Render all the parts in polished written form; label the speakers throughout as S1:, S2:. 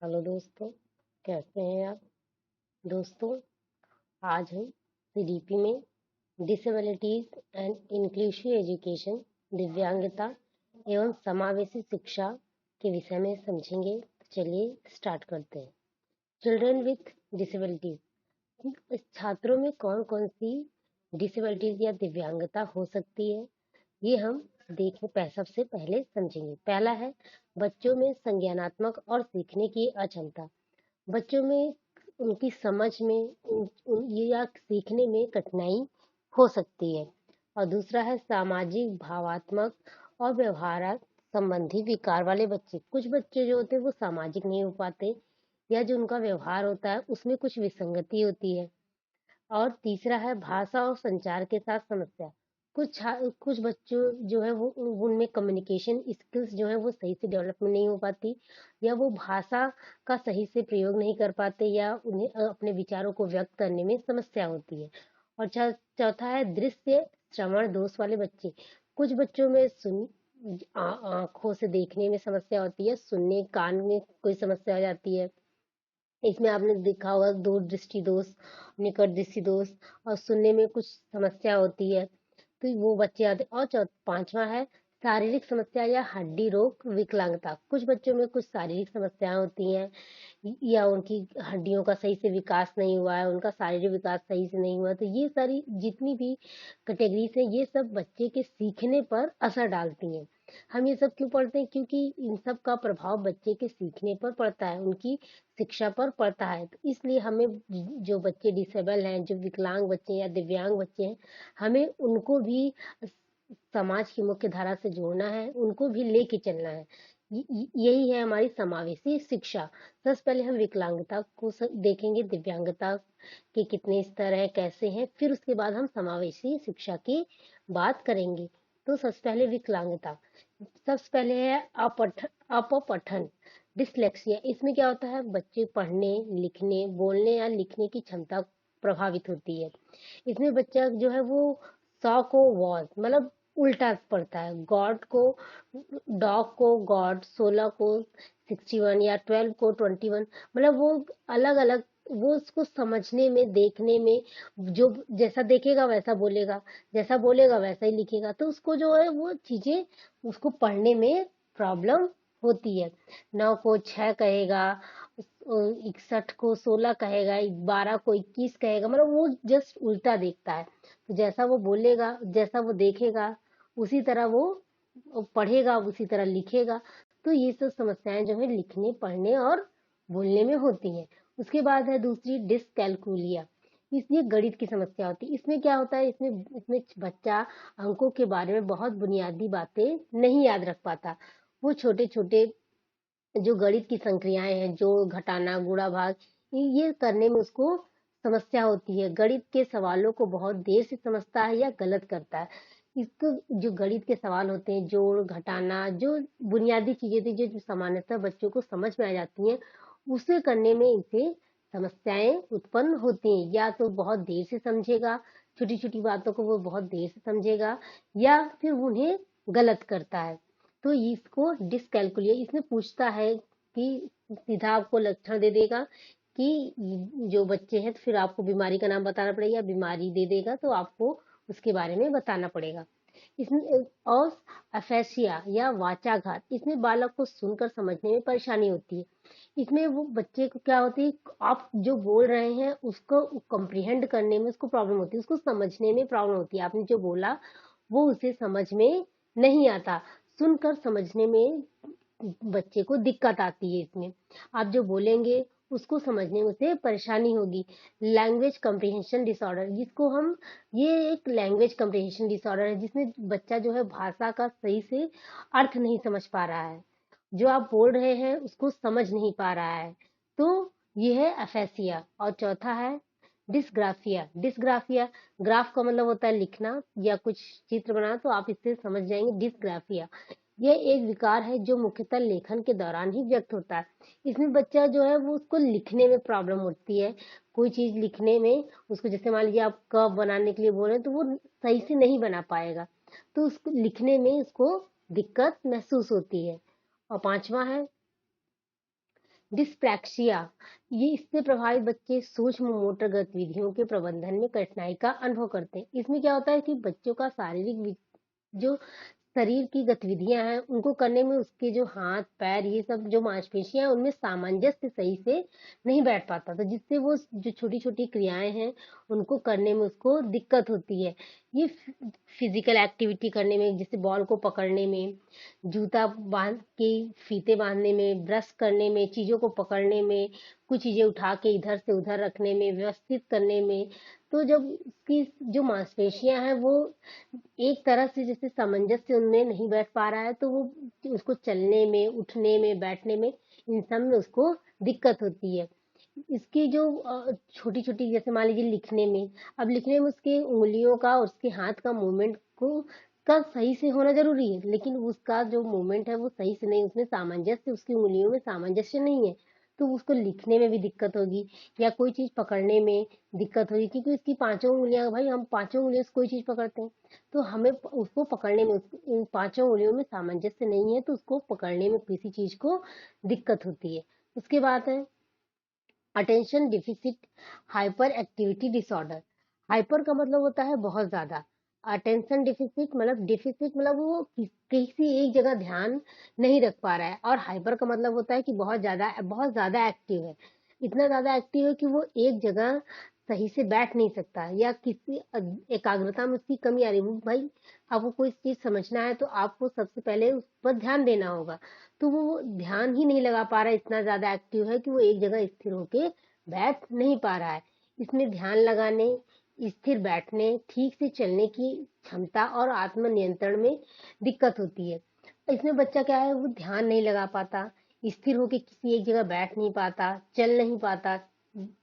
S1: Hello दोस्तों, कैसे हैं आप? दोस्तों, आज हम सीडीपी में डिसेबिलिटीज एंड इंक्लूसिव एजुकेशन, दिव्यांगता एवं समावेशी शिक्षा के विषय में समझेंगे। तो चलिए स्टार्ट करते हैं। चिल्ड्रन विथ डिसेबिलिटीज, छात्रों में कौन कौन सी डिसेबिलिटीज या दिव्यांगता हो सकती है, ये हम सबसे पहले समझेंगे। पहला है बच्चों में संज्ञानात्मक और सीखने की अक्षमता। बच्चों में उनकी समझ में ये या सीखने में कठिनाई हो सकती है। और दूसरा है सामाजिक, भावात्मक और व्यवहार संबंधी विकार वाले बच्चे। कुछ बच्चे जो होते हैं वो सामाजिक नहीं हो पाते, या जो उनका व्यवहार होता है उसमें कुछ विसंगति होती है। और तीसरा है भाषा और संचार के साथ समस्या। कुछ बच्चों जो है वो उनमें कम्युनिकेशन स्किल्स जो है वो सही से डेवलपमेंट नहीं हो पाती, या वो भाषा का सही से प्रयोग नहीं कर पाते, या उन्हें अपने विचारों को व्यक्त करने में समस्या होती है। और चौथा है दृश्य श्रवण दोष वाले बच्चे। कुछ बच्चों में आंखों से देखने में समस्या होती है, सुनने कान में कोई समस्या हो जाती है। इसमें आपने देखा होगा दूर दृष्टि दोष, निकट दृष्टि दोष, और सुनने में कुछ समस्या होती है, तो वो बच्चे आते। और पांचवा है शारीरिक समस्या या हड्डी रोग विकलांगता। कुछ बच्चों में कुछ शारीरिक समस्याएं होती हैं, या उनकी हड्डियों का सही से विकास नहीं हुआ है, उनका शारीरिक विकास सही से नहीं हुआ। तो ये सारी जितनी भी कैटेगरीज हैं, ये सब बच्चे के सीखने पर असर डालती हैं। हम ये सब क्यों पढ़ते हैं? क्योंकि इन सब का प्रभाव बच्चे के सीखने पर पड़ता है, उनकी शिक्षा पर पड़ता है। तो इसलिए हमें जो बच्चे डिसेबल हैं, जो विकलांग बच्चे या दिव्यांग बच्चे हैं, हमें उनको भी समाज की मुख्य धारा से जोड़ना है, उनको भी लेके चलना है। यही है हमारी समावेशी शिक्षा। सबसे पहले हम विकलांगता को देखेंगे, दिव्यांगता के कितने स्तर हैं, कैसे हैं, फिर उसके बाद हम समावेशी शिक्षा की बात करेंगे। तो सबसे पहले विकलांगता। सबसे पहले है अपपठन, डिसलेक्सिया। इसमें क्या होता है? बच्चे पढ़ने, लिखने, बोलने या लिखने की क्षमता प्रभावित होती है। इसमें बच्चा जो है वो 100 को वॉज मतलब उल्टा पढ़ता है, गॉड को डॉग को गॉड, 16 को 61 या 12 को 21, मतलब वो अलग अलग, वो उसको समझने में, देखने में, जो जैसा देखेगा वैसा बोलेगा, जैसा बोलेगा वैसा ही लिखेगा। तो उसको जो है वो चीजें उसको पढ़ने में प्रॉब्लम होती है। 9 को 6 कहेगा, 61 को 16 कहेगा, 12 को 21 कहेगा, मतलब वो जस्ट उल्टा देखता है। तो जैसा वो बोलेगा, जैसा वो देखेगा, उसी तरह वो पढ़ेगा, उसी तरह लिखेगा। तो ये सब समस्याएं जो है लिखने, पढ़ने और बोलने में होती हैं। उसके बाद है दूसरी डिसकैलकुलिया। इसलिए गणित की समस्या होती है। इसमें क्या होता है? इसमें इसमें बच्चा अंकों के बारे में बहुत बुनियादी बातें नहीं याद रख पाता। वो छोटे छोटे जो गणित की संक्रियाएं हैं, जोड़, घटाना, गुणा, भाग, ये करने में उसको समस्या होती है। गणित के सवालों को बहुत देर से समझता है या गलत करता है। इसको जो गणित के सवाल होते हैं, जोड़, घटाना, जो बुनियादी चीजें थी जो सामान्यतः बच्चों को समझ में आ जाती हैं, उसे करने में इसे समस्याएं उत्पन्न होती हैं। या तो बहुत देर से समझेगा, छोटी छोटी बातों को वो बहुत देर से समझेगा, या फिर उन्हें गलत करता है। तो इसको डिसकैलकुलिया। इसमें पूछता है कि सीधा आपको लक्षण दे देगा कि जो बच्चे हैं, तो फिर आपको बीमारी का नाम बताना पड़ेगा, या बीमारी दे देगा तो आपको उसके बारे में बताना पड़ेगा। इसमें और अफेसिया या वाचाघात। इसमें बालक को सुनकर समझने में परेशानी होती है। इसमें वो बच्चे को क्या होती है, आप जो बोल रहे हैं उसको कॉम्प्रिहेंड करने में उसको प्रॉब्लम होती है, उसको समझने में प्रॉब्लम होती है। आपने जो बोला वो उसे समझ में नहीं आता, सुनकर समझने में बच्चे को दिक्कत आती है। इसमें आप जो बोलेंगे उसको समझने में उसे परेशानी होगी। लैंग्वेज कम्प्रिहेंशन डिसऑर्डर, जिसको हम, ये एक लैंग्वेज कम्प्रिहेंशन डिसऑर्डर है, जिसमें बच्चा जो है भाषा का सही से अर्थ नहीं समझ पा रहा है, जो आप बोल रहे हैं उसको समझ नहीं पा रहा है। तो ये है अफेसिया। और चौथा है डिसग्राफिया। डिसग्राफिया, ग्राफ का मतलब होता है लिखना या कुछ चित्र बनाना, तो आप इससे समझ जाएंगे डिसग्राफिया। यह एक विकार है जो मुख्यतः लेखन के दौरान ही व्यक्त होता है। इसमें बच्चा जो है वो उसको लिखने में प्रॉब्लम होती है, कोई चीज लिखने में उसको, जैसे मान लीजिए आप कप बनाने के लिए बोल रहे हैं तो वो सही से नहीं बना पाएगा, तो उसको लिखने में उसको दिक्कत महसूस होती है। और पांचवा है डिस्प्रैक्सिया, ये इससे प्रभावित बच्चे सूक्ष्म मोटर गतिविधियों के प्रबंधन में कठिनाई का अनुभव करते हैं। इसमें क्या होता है कि बच्चों का जो शरीर की गतिविधियां हैं उनको करने में उसके जो हाथ पैर ये सब जो मांसपेशियां हैं उनमें सामंजस्य सही से नहीं बैठ पाता, तो जिससे वो जो छोटी छोटी क्रियाएं हैं उनको करने में उसको दिक्कत होती है। ये फिजिकल एक्टिविटी करने में, जैसे बॉल को पकड़ने में, जूता बांध के फीते बांधने में, ब्रश करने में, चीजों को पकड़ने में, कुछ चीजें उठा के इधर से उधर रखने में, व्यवस्थित करने में, तो जब उसकी जो मांसपेशियां हैं वो एक तरह से जैसे सामंजस्य उनमें नहीं बैठ पा रहा है, तो वो उसको चलने में, उठने में, बैठने में, इन सब में उसको दिक्कत होती है। इसकी जो छोटी छोटी, जैसे मान लीजिए लिखने में, अब लिखने में उसके उंगलियों का और उसके हाथ का मूवमेंट का सही से होना जरूरी है, लेकिन उसका जो मूवमेंट है वो सही से नहीं, उसमें सामंजस्य, उसकी उंगलियों में सामंजस्य नहीं है, तो उसको लिखने में भी दिक्कत होगी, या कोई चीज पकड़ने में दिक्कत होगी, क्योंकि उसकी पांचों उंगलियां, भाई हम पांचों उंगलियों से कोई चीज पकड़ते हैं, तो हमें उसको पकड़ने में इन पांचों उंगलियों में सामंजस्य नहीं है, तो उसको पकड़ने में किसी चीज को दिक्कत होती है। उसके बाद है attention deficit hyper activity disorder. Hyper का मतलब होता है बहुत ज्यादा, अटेंशन डिफिसिट मतलब वो किसी एक जगह ध्यान नहीं रख पा रहा है, और हाइपर का मतलब होता है कि बहुत ज्यादा एक्टिव है, इतना ज्यादा एक्टिव है कि वो एक जगह सही से बैठ नहीं सकता, या किसी एकाग्रता में उसकी कमी आ रही है। भाई आपको कोई चीज समझना है तो आपको सबसे पहले उस पर ध्यान देना होगा, तो वो ध्यान ही नहीं लगा पा रहा है, इतना ज्यादा एक्टिव है कि वो एक जगह स्थिर होके बैठ नहीं पा रहा है। इसमें ध्यान लगाने, स्थिर बैठने, ठीक से चलने की क्षमता और आत्म नियंत्रण में दिक्कत होती है। इसमें बच्चा क्या है, वो ध्यान नहीं लगा पाता, स्थिर होके किसी एक जगह बैठ नहीं पाता, चल नहीं पाता,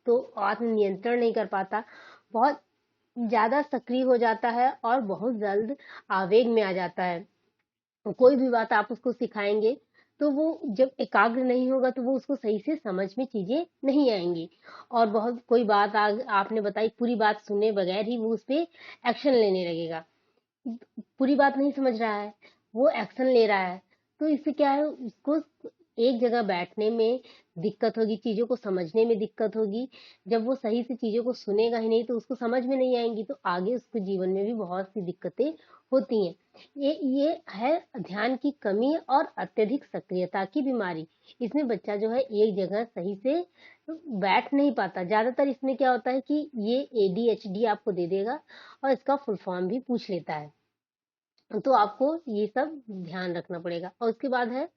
S1: तो आत्म नियंत्रण नहीं कर पाता, बहुत ज्यादा सक्रिय हो जाता है और बहुत जल्द आवेग में आ जाता है। कोई भी बात आप उसको सिखाएंगे तो वो जब एकाग्र नहीं होगा तो वो उसको सही से समझ में चीजें नहीं आएंगी, और बहुत कोई बात आपने बताई, पूरी बात सुने बगैर ही वो उस पर एक्शन लेने लगेगा। पूरी बात नहीं समझ रहा है, वो एक्शन ले रहा है, तो इससे क्या है, उसको एक जगह बैठने में दिक्कत होगी, चीजों को समझने में दिक्कत होगी। जब वो सही से चीजों को सुनेगा ही नहीं तो उसको समझ में नहीं आएंगी, तो आगे उसको जीवन में भी बहुत सी दिक्कतें होती हैं। ये है ध्यान की कमी और अत्यधिक सक्रियता की बीमारी। इसमें बच्चा जो है एक जगह सही से बैठ नहीं पाता। ज्यादातर इसमें क्या होता है कि ये ADHD आपको दे देगा और इसका फुल फॉर्म भी पूछ लेता है, तो आपको ये सब ध्यान रखना पड़ेगा। और उसके बाद है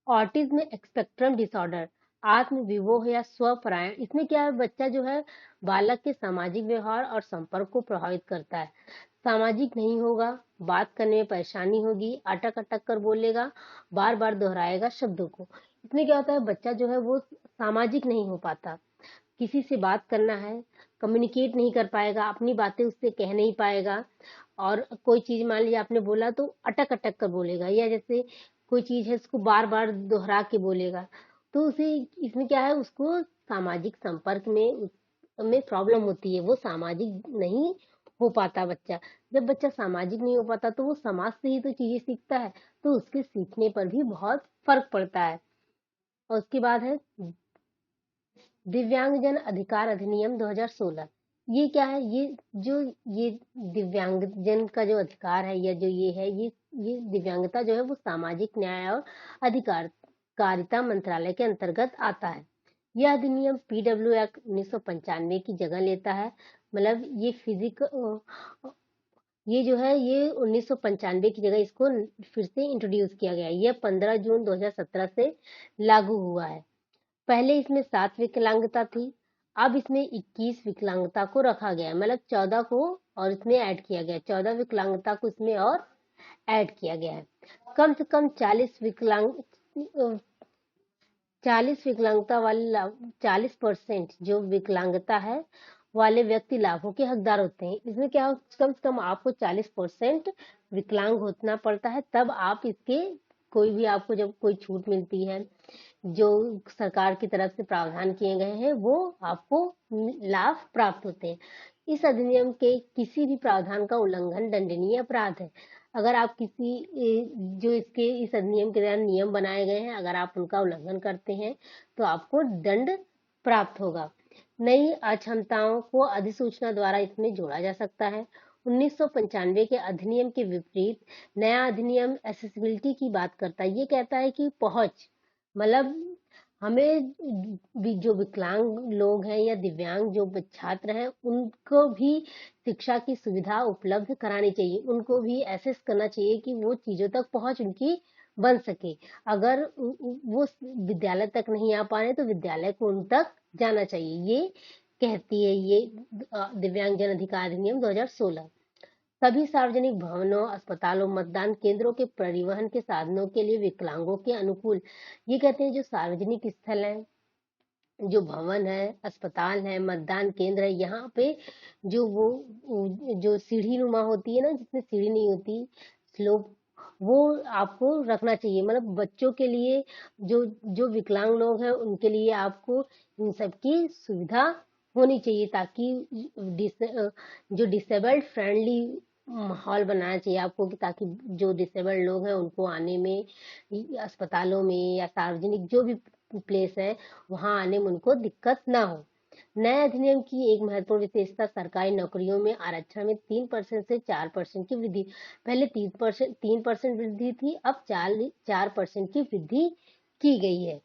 S1: ऑटिज्म स्पेक्ट्रम डिसऑर्डर, आत्म विमोह या स्वपरायण। इसमें क्या है, बच्चा जो है बालक के सामाजिक व्यवहार और संपर्क को प्रभावित करता है। सामाजिक नहीं होगा, बात करने में परेशानी होगी, अटक अटक कर बोलेगा, बार बार दोहराएगा शब्दों को। इसमें क्या होता है, बच्चा जो है वो सामाजिक नहीं हो पाता, किसी से बात करना है, कम्युनिकेट नहीं कर पाएगा, अपनी बातें उससे कह नहीं पाएगा, और कोई चीज मान लीजिए आपने बोला तो अटक अटक कर बोलेगा, या जैसे कोई चीज है उसको बार बार दोहरा के बोलेगा, तो उसे इसमें क्या है, उसको सामाजिक संपर्क में प्रॉब्लम होती है, वो सामाजिक नहीं हो पाता बच्चा। जब बच्चा सामाजिक नहीं हो पाता तो वो समाज से ही तो चीजें सीखता है, तो उसके सीखने पर भी बहुत फर्क पड़ता है। और उसके बाद है दिव्यांगजन अधिकार अधिनियम 2016। ये क्या है, जो ये दिव्यांगजन का जो अधिकार है, या जो ये दिव्यांगता जो है वो सामाजिक न्याय और अधिकारिता मंत्रालय के अंतर्गत आता है। यह अधिनियम PW एक्ट 1995 की जगह लेता है। मतलब ये जो है ये 1995 की जगह इसको फिर से इंट्रोड्यूस किया गया है। यह 15 जून 2017 से लागू हुआ है। पहले इसमें 7 विकलांगता थी, अब इसमें 21 विकलांगता को रखा गया है, मतलब 14 को और इसमें ऐड किया गया है, 14 विकलांगता को इसमें और ऐड किया गया है। कम से कम 40 विकलांगता वाले 40% जो विकलांगता है वाले व्यक्ति लाभों के हकदार होते हैं। इसमें क्या कम से कम आपको 40% विकलांग होना पड़ता है, तब आप इसके कोई भी आपको जब कोई छूट मिलती है, जो सरकार की तरफ से प्रावधान किए गए हैं वो आपको लाभ प्राप्त होते हैं। इस अधिनियम के किसी भी प्रावधान का उल्लंघन दंडनीय अपराध है। अगर आप जो इसके इस अधिनियम के तहत नियम बनाए गए हैं, अगर आप उनका उल्लंघन करते हैं तो आपको दंड प्राप्त होगा। नई अक्षमताओं को अधिसूचना द्वारा इसमें जोड़ा जा सकता है। 1995 के अधिनियम के विपरीत नया अधिनियम एक्सेसिबिलिटी की बात करता है। ये कहता है कि पहुंच, मतलब हमें जो विकलांग लोग हैं या दिव्यांग जो छात्र हैं उनको भी शिक्षा की सुविधा उपलब्ध करानी चाहिए, उनको भी एसेस करना चाहिए कि वो चीजों तक पहुंच उनकी बन सके। अगर वो विद्यालय तक नहीं आ पा रहे तो विद्यालय को उन तक जाना चाहिए, ये कहती है ये दिव्यांग जन अधिकार अधिनियम 2016। सभी सार्वजनिक भवनों, अस्पतालों, मतदान केंद्रों के परिवहन के साधनों के लिए विकलांगों के अनुकूल, ये कहते हैं जो सार्वजनिक स्थल है, जो भवन है, अस्पताल है, मतदान केंद्र है, यहाँ पे जो सीढ़ी नुमा होती है ना, जिसमें सीढ़ी नहीं होती, स्लोप, वो आपको रखना चाहिए। मतलब बच्चों के लिए, जो विकलांग लोग हैं उनके लिए आपको इन सब की सुविधा होनी चाहिए, ताकि जो डिसेबल्ड फ्रेंडली माहौल बनाना चाहिए आपको, कि ताकि जो डिसेबल्ड लोग हैं उनको आने में अस्पतालों में या सार्वजनिक जो भी प्लेस है वहां आने में उनको दिक्कत ना हो। नए अधिनियम की एक महत्वपूर्ण विशेषता सरकारी नौकरियों में आरक्षण में 3% से 4% की वृद्धि। पहले 3% वृद्धि थी, अब 4% की वृद्धि की गई है।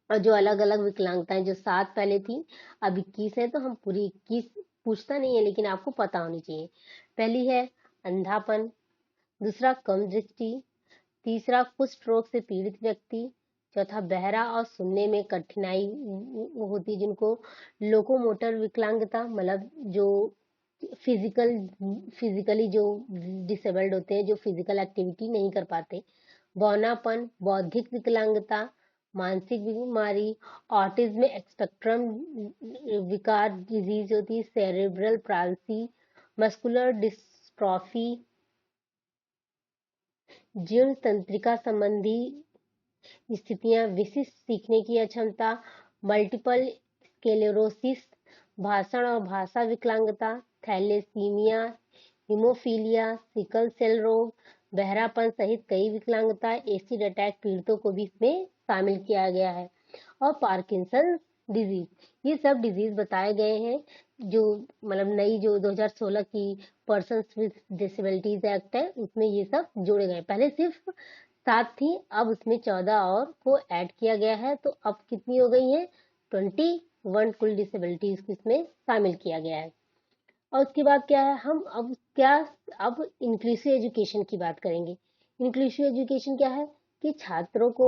S1: और जो अलग अलग विकलांगताएं जो 7 पहले थी, अब 21 है, तो हम पूरी 21 पूछता नहीं है, लेकिन आपको पता होनी चाहिए। पहली है अंधापन, दूसरा कम दृष्टि, तीसरा कुष्ठ रोग से पीड़ित व्यक्ति, चौथा बहरा और सुनने में कठिनाई होती जिनको लोकोमोटर विकलांगता, मतलब जो फिजिकली जो डिसेबल्ड होते हैं, जो फिजिकल एक्टिविटी नहीं कर पाते, बौनापन, बौद्धिक विकलांगता, मानसिक बीमारी, ऑटिज्म स्पेक्ट्रम विकार डिजीज होती, सेरेब्रल पाल्सी, मस्कुलर डिस्ट्रॉफी, जीर्ण तंत्रिका संबंधी स्थितियां, विशिष्ट सीखने की अक्षमता, मल्टीपल स्क्लेरोसिस, भाषण और भाषा विकलांगता, थैलेसीमिया, हीमोफीलिया, सिकल सेल रोग, बहरापन सहित कई विकलांगता, एसिड अटैक पीड़ितों को भी इसमें शामिल किया गया है। और पार्किंसन डिजीज, ये सब डिजीज बताए गए हैं, जो मतलब नई जो 2016 की पर्सन्स विद डिसेबिलिटीज एक्ट है उसमें ये सब जोड़े गए। पहले सिर्फ 7 थी, अब उसमें 14 और को ऐड किया गया है, तो अब कितनी हो गई है? 21 कुल डिसेबिलिटीज को इसमें शामिल किया गया है। और उसके बाद क्या है, हम अब इंक्लूसिव एजुकेशन की बात करेंगे। इंक्लूसिव एजुकेशन क्या है कि छात्रों को,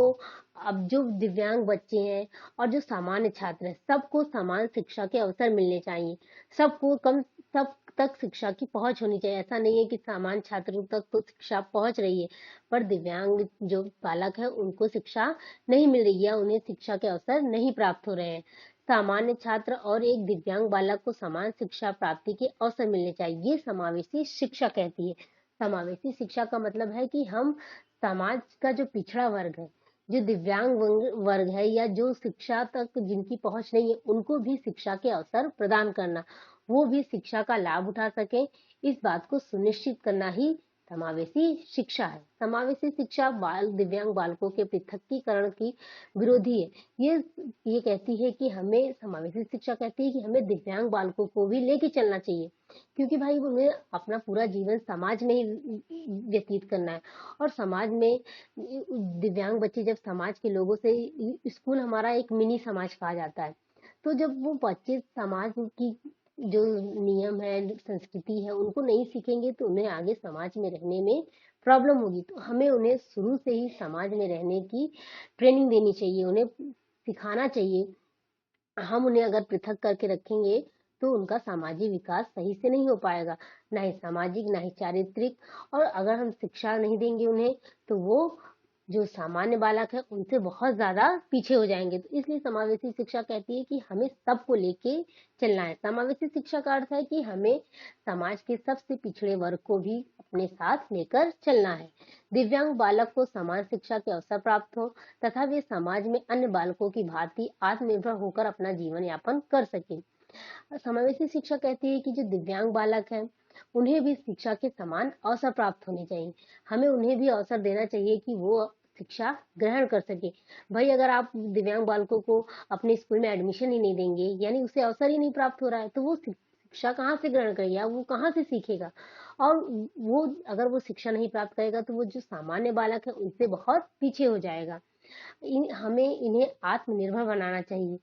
S1: अब जो दिव्यांग बच्चे हैं और जो सामान्य छात्र हैं, सबको समान शिक्षा के अवसर मिलने चाहिए, सब तक शिक्षा की पहुंच होनी चाहिए। ऐसा नहीं है कि सामान्य छात्रों तक तो शिक्षा पहुंच रही है पर दिव्यांग जो बालक है उनको शिक्षा नहीं मिल रही है, उन्हें शिक्षा के अवसर नहीं प्राप्त हो रहे हैं। सामान्य छात्र और एक दिव्यांग बालक को समान शिक्षा प्राप्ति के अवसर मिलने चाहिए, ये समावेशी शिक्षा कहती है। समावेशी शिक्षा का मतलब है कि हम समाज का जो पिछड़ा वर्ग है, जो दिव्यांग वर्ग है, या जो शिक्षा तक जिनकी पहुंच नहीं है, उनको भी शिक्षा के अवसर प्रदान करना, वो भी शिक्षा का लाभ उठा सके, इस बात को सुनिश्चित करना ही समावेशी शिक्षा है। समावेशी शिक्षा दिव्यांग बालकों के पृथकीकरण की विरोधी है। ये कहती है कि हमें, समावेशी शिक्षा कहती है कि हमें दिव्यांग बालकों को भी लेके चलना चाहिए, क्योंकि भाई उन्हें अपना पूरा जीवन समाज में ही व्यतीत करना है। और समाज में दिव्यांग बच्चे जब समाज के लोगों से, स्कूल हमारा एक मिनी समाज कहा जाता है, तो जब वो बच्चे समाज की जो नियम है, संस्कृति है, उनको नहीं सीखेंगे तो उन्हें आगे समाज में रहने में प्रॉब्लम होगी। तो हमें उन्हें शुरू से ही समाज में रहने की ट्रेनिंग देनी चाहिए, उन्हें सिखाना चाहिए। हम उन्हें अगर पृथक करके रखेंगे तो उनका सामाजिक विकास सही से नहीं हो पाएगा, ना ही सामाजिक ना ही चारित्रिक। और अगर हम शिक्षा नहीं देंगे उन्हें तो वो जो सामान्य बालक है उनसे बहुत ज्यादा पीछे हो जाएंगे। तो इसलिए समावेशी शिक्षा कहती है कि हमें सबको लेके चलना है। समावेशी शिक्षा का अर्थ है कि हमें समाज के सबसे पिछड़े वर्ग को भी अपने साथ लेकर चलना है। दिव्यांग बालक को समान शिक्षा के अवसर प्राप्त हो तथा वे समाज में अन्य बालकों की भांति आत्मनिर्भर होकर अपना जीवन यापन कर सके। समावेशी शिक्षा कहती है कि जो दिव्यांग बालक है उन्हें भी शिक्षा के समान अवसर प्राप्त होने चाहिए। हमें उन्हें भी अवसर देना चाहिए कि वो शिक्षा ग्रहण कर सके। भाई अगर आप दिव्यांग बालकों को अपने स्कूल में एडमिशन ही नहीं देंगे, यानी उसे अवसर ही नहीं प्राप्त हो रहा है, तो वो शिक्षा कहाँ से ग्रहण करेगा, वो कहाँ से सीखेगा। और वो अगर वो शिक्षा नहीं प्राप्त करेगा तो वो जो सामान्य बालक है उनसे बहुत पीछे हो जाएगा। हमें इन्हें आत्मनिर्भर बनाना चाहिए।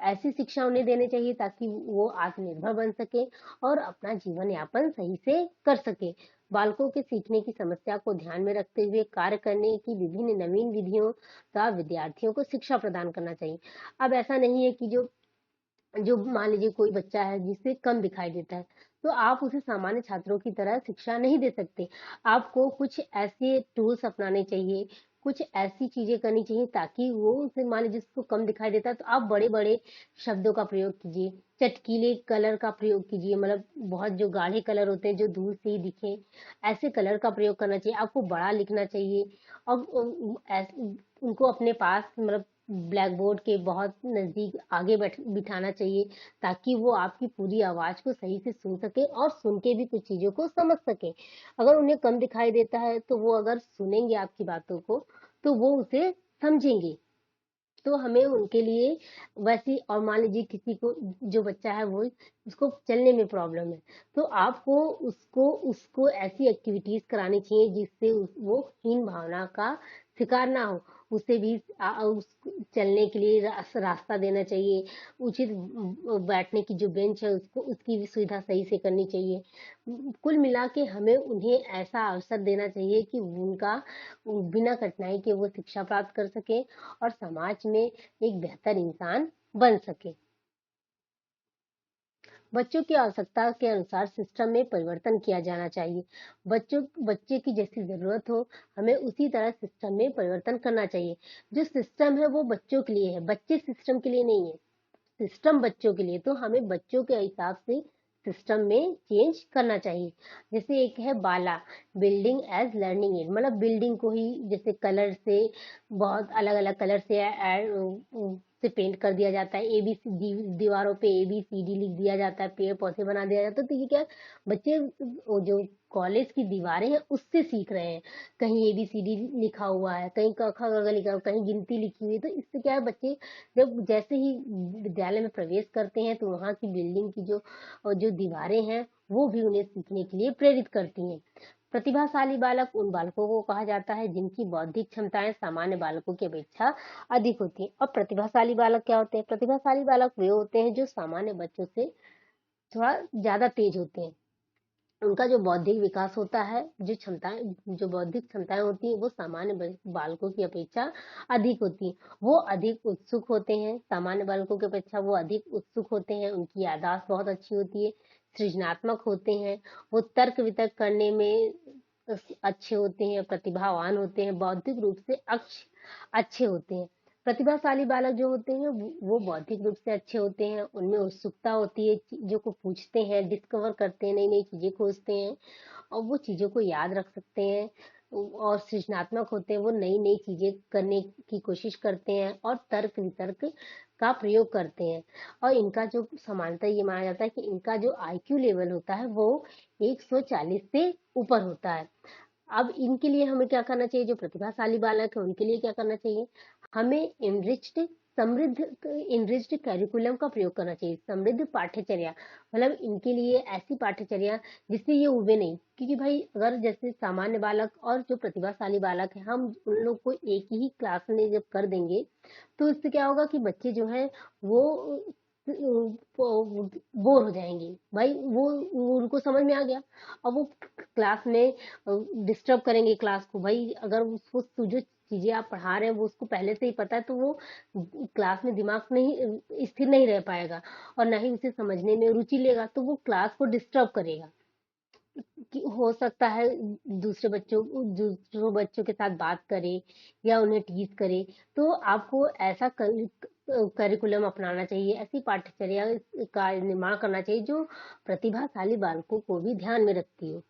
S1: ऐसी शिक्षा उन्हें देनी चाहिए ताकि वो आत्मनिर्भर बन सके और अपना जीवन यापन सही से कर सके। बालकों के सीखने की समस्या को ध्यान में रखते हुए कार्य करने की विभिन्न नवीन विधियों का विद्यार्थियों को शिक्षा प्रदान करना चाहिए। अब ऐसा नहीं है कि जो जो मान लीजिए कोई बच्चा है जिसे कम दिखाई देता है, तो आप उसे सामान्य छात्रों की तरह शिक्षा नहीं दे सकते। आपको कुछ ऐसे टूल्स अपनाने चाहिए, कुछ ऐसी चीजें करनी चाहिए ताकि वो उसे, मान लीजिए जिसको कम दिखाई देता है तो आप बड़े बड़े शब्दों का प्रयोग कीजिए, चटकीले कलर का प्रयोग कीजिए, मतलब बहुत जो गाढ़े कलर होते हैं जो दूर से ही दिखे, ऐसे कलर का प्रयोग करना चाहिए। आपको बड़ा लिखना चाहिए और उनको अपने पास, मतलब ब्लैक बोर्ड के बहुत नजदीक आगे बिठाना चाहिए ताकि वो आपकी पूरी आवाज को सही से सुन सके और सुन के भी कुछ चीजों को समझ सके। अगर उन्हें कम दिखाई देता है तो वो अगर सुनेंगे आपकी बातों को तो वो उसे समझेंगे। तो हमें उनके लिए वैसी, और मान लीजिए किसी को, जो बच्चा है वो उसको चलने में प्रॉब्लम है, तो आपको उसको उसको ऐसी एक्टिविटीज करानी चाहिए जिससे वो हीन भावना का शिकार ना हो। उसे भी चलने के लिए रास्ता देना चाहिए। उचित बैठने की जो बेंच है उसको, उसकी भी सुविधा सही से करनी चाहिए। कुल मिला के हमें उन्हें ऐसा अवसर देना चाहिए कि उनका बिना कठिनाई के वो शिक्षा प्राप्त कर सके और समाज में एक बेहतर इंसान बन सके। बच्चों की आवश्यकता के अनुसार सिस्टम में परिवर्तन किया जाना चाहिए। बच्चे की जैसी जरूरत हो, हमें उसी तरह सिस्टम में परिवर्तन करना चाहिए। जो सिस्टम है वो बच्चों के लिए है, बच्चे सिस्टम के लिए नहीं है। सिस्टम बच्चों के लिए, तो हमें बच्चों के हिसाब से सिस्टम में चेंज करना चाहिए। जैसे एक है बाला, बिल्डिंग एज लर्निंग एड, मतलब बिल्डिंग को ही जैसे कलर से, बहुत अलग अलग कलर से पेंट कर दिया जाता है, एबीसी दीवारों पे ABCD लिख दिया जाता है, पेड़ पौधे बना दिया जाता है, तो ये क्या, बच्चे वो जो कॉलेज की दीवारें हैं उससे सीख रहे हैं। कहीं ABCD लिखा हुआ है, कहीं क ख ग घ लिखा हुआ है, कहीं गिनती लिखी हुई है, तो इससे क्या है, बच्चे जब जैसे ही विद्यालय में प्रवेश करते हैं तो वहाँ की बिल्डिंग की जो दीवारें हैं वो भी उन्हें सीखने के लिए प्रेरित करती हैं। प्रतिभाशाली बालक उन बालकों को कहा जाता है जिनकी बौद्धिक क्षमताएं सामान्य बालकों की अपेक्षा अधिक होती हैं। और प्रतिभाशाली बालक क्या होते हैं? प्रतिभाशाली बालक वे होते हैं जो सामान्य बच्चों से थोड़ा ज्यादा तेज होते हैं। उनका जो बौद्धिक विकास होता है, जो बौद्धिक क्षमताएं होती है वो सामान्य बालकों की अपेक्षा अधिक होती है। वो अधिक उत्सुक होते हैं, सामान्य बालकों की अपेक्षा वो अधिक उत्सुक होते हैं। उनकी याददाश्त बहुत अच्छी होती है, सृजनात्मक होते हैं, वो तर्क वितर्क करने में अच्छे होते हैं, प्रतिभावान होते हैं, बौद्धिक रूप से अच्छे होते हैं। प्रतिभाशाली बालक जो होते हैं वो बौद्धिक रूप से अच्छे होते हैं, उनमें उत्सुकता होती है, चीजों को पूछते हैं, डिस्कवर करते हैं, नई नई चीजें खोजते हैं और वो चीजों को याद रख सकते हैं। और सृजनात्मक होते हैं, वो नई नई चीजें करने की कोशिश करते हैं और तर्क वितर्क का प्रयोग करते हैं। और इनका जो समानता ये माना जाता है कि इनका जो IQ लेवल होता है वो 140 से ऊपर होता है। अब इनके लिए हमें क्या करना चाहिए? जो प्रतिभाशाली बालक है उनके लिए क्या करना चाहिए? हमें इनरिच्ड कैरिकुलम का प्रयोग करना चाहिए, समृद्ध पाठ्यचर्या। मतलब इनके लिए ऐसी पाठ्यचर्या जिससे ये उबे नहीं, क्योंकि भाई अगर जैसे सामान्य बालक और जो प्रतिभाशाली बालक है, हम उन लोग को एक ही क्लास में जब कर देंगे तो इससे क्या होगा कि बच्चे जो है वो बोर हो जाएंगे। भाई वो उनको समझ में आ गया, अब वो क्लास में डिस्टर्ब करेंगे क्लास को। भाई अगर उसको जो चीजें आप पढ़ा रहे हैं वो उसको पहले से ही पता है तो वो क्लास में दिमाग नहीं स्थिर नहीं रह पाएगा और ना ही उसे समझने में रुचि लेगा, तो वो क्लास को डिस्टर्ब करेगा। कि हो सकता है दूसरों बच्चों के साथ बात करे या उन्हें टीज करे। तो आपको ऐसा करिकुलम अपनाना चाहिए, ऐसी पाठ्यचर्या का निर्माण करना चाहिए जो प्रतिभाशाली बालकों को भी ध्यान में रखती हो।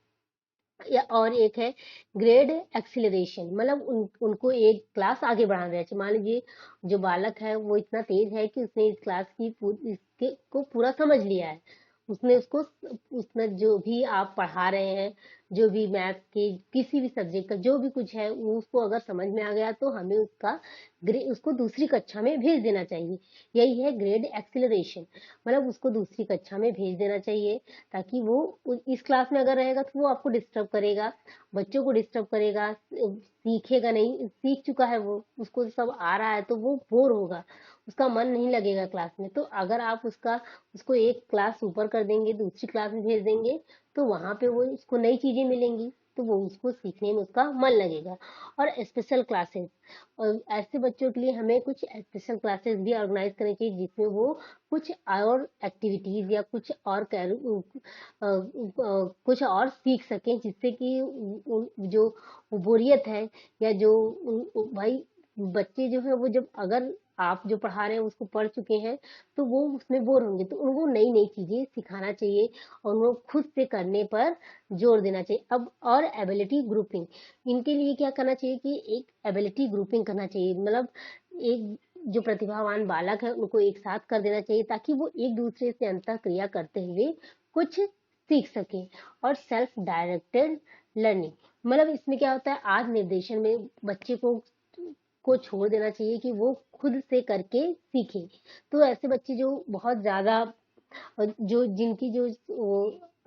S1: या और एक है ग्रेड एक्सिलरेशन, मतलब उनको एक क्लास आगे बढ़ाना चाहिए। मान लीजिए जो बालक है वो इतना तेज है कि उसने इस क्लास की इसके को पूरा समझ लिया है, उसने जो भी आप पढ़ा रहे हैं, जो भी मैथ के किसी भी सब्जेक्ट का जो भी कुछ है, वो उसको अगर समझ में आ गया तो हमें उसको दूसरी कक्षा में भेज देना चाहिए। यही है ग्रेड एक्सीलरेशन, मतलब उसको दूसरी कक्षा में भेज देना चाहिए, ताकि वो इस क्लास में अगर रहेगा तो वो आपको डिस्टर्ब करेगा, बच्चों को डिस्टर्ब करेगा, सीखेगा नहीं, सीख चुका है वो, उसको सब आ रहा है, तो वो बोर होगा, उसका मन नहीं लगेगा क्लास में। तो अगर आप उसको एक क्लास ऊपर कर देंगे, दूसरी क्लास में भेज देंगे, तो वहां पे वो उसको नई चीजें मिलेंगी, तो वो उसको सीखने में उसका मन लगेगा। और स्पेशल क्लासेस, और ऐसे बच्चों के लिए हमें कुछ स्पेशल क्लासेस भी ऑर्गेनाइज करनी चाहिए, जिसमें वो कुछ और एक्टिविटीज या कुछ और सीख सकें, जिससे कि जो बोरियत है, या जो भाई बच्चे जो है वो, जब अगर आप जो पढ़ा रहे हैं उसको पढ़ चुके हैं, तो वो उसमें बोर होंगे, तो उनको नई नई चीजें सिखाना चाहिए और उनको खुद से करने पर जोर देना चाहिए। अब और एबिलिटी ग्रुपिंग, इनके लिए क्या करना चाहिए कि एक एबिलिटी ग्रुपिंग करना चाहिए, मतलब एक जो प्रतिभावान बालक है उनको एक साथ कर देना चाहिए, ताकि वो एक दूसरे से अंतः क्रिया करते हुए कुछ सीख सके। और सेल्फ डायरेक्टेड लर्निंग, मतलब इसमें क्या होता है, आज निर्देशन में बच्चे को छोड़ देना चाहिए कि वो खुद से करके सीखे। तो ऐसे बच्चे जो बहुत ज्यादा, जो जिनकी जो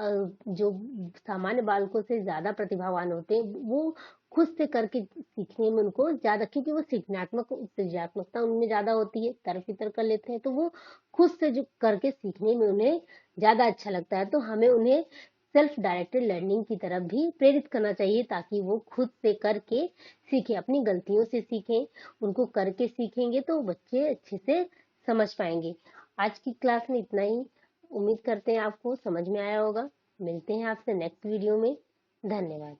S1: जो सामान्य बालकों से ज्यादा प्रतिभावान होते हैं, वो खुद से करके सीखने में उनको ज्यादा, क्योंकि वो सृजनात्मकता उनमें ज्यादा होती है, तरफ इतर कर लेते हैं, तो वो खुद से जो करके सीखने में उन्हें ज्यादा अच्छा लगता है। तो हमें उन्हें सेल्फ डायरेक्टेड लर्निंग की तरफ भी प्रेरित करना चाहिए, ताकि वो खुद से करके सीखें, अपनी गलतियों से सीखें, उनको करके सीखेंगे तो बच्चे अच्छे से समझ पाएंगे। आज की क्लास में इतना ही, उम्मीद करते हैं आपको समझ में आया होगा। मिलते हैं आपसे नेक्स्ट वीडियो में। धन्यवाद।